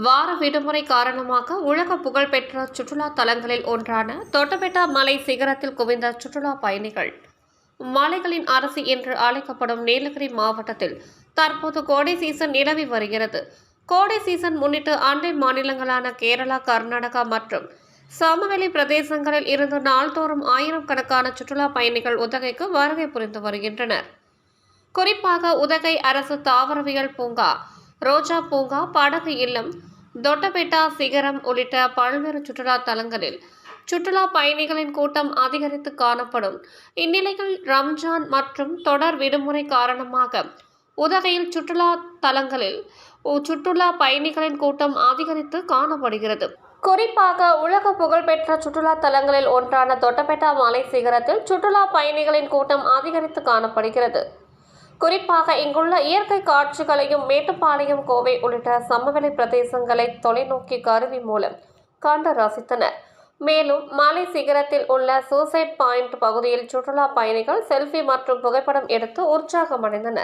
வார விடுமுறை காரணமாக உலக புகழ்பெற்ற சுற்றுலா தலங்களில் ஒன்றான தொட்டபெட்டா மலை சிகரத்தில் குவிந்த சுற்றுலா பயணிகள். மலைகளின் அரசி என்று அழைக்கப்படும் நீலகிரி மாவட்டத்தில் தற்போது கோடை சீசன் நிலவி வருகிறது. கோடை சீசன் முன்னிட்டு அண்டை மாநிலங்களான கேரளா, கர்நாடகா மற்றும் சமவெளி பிரதேசங்களில் இருந்து நாள்தோறும் ஆயிரக்கணக்கான சுற்றுலா பயணிகள் உதகைக்கு வருகை புரிந்து வருகின்றனர். குறிப்பாக உதகை அரசு தாவரவியல் பூங்கா, ரோஜா பூங்கா, படகு இல்லம், தொட்டபெட்டா சிகரம் உள்ளிட்ட பல்வேறு சுற்றுலா தலங்களில் சுற்றுலா பயணிகளின் கூட்டம் அதிகரித்து காணப்படும். இந்நிலையில் ரம்ஜான் மற்றும் தொடர் விடுமுறை காரணமாக உதகையில் சுற்றுலா தலங்களில் சுற்றுலா பயணிகளின் கூட்டம் அதிகரித்து காணப்படுகிறது. குறிப்பாக உலக புகழ்பெற்ற சுற்றுலா தலங்களில் ஒன்றான தொட்டபெட்டா மலை சிகரத்தில் சுற்றுலா பயணிகளின் கூட்டம் அதிகரித்து காணப்படுகிறது. குறிப்பாக இங்குள்ள இயற்கை காட்சிகளையும் மேட்டுப்பாளையம், கோவை உள்ளிட்ட சமவெளி பிரதேசங்களை தொலைநோக்கி கருவி மூலம் கண்டு ரசித்தனர். மேலும் மலை சிகரத்தில் உள்ள சூசைட் பாயிண்ட் பகுதியில் சுற்றுலா பயணிகள் செல்ஃபி மற்றும் புகைப்படம் எடுத்து உற்சாகமடைந்தனர்.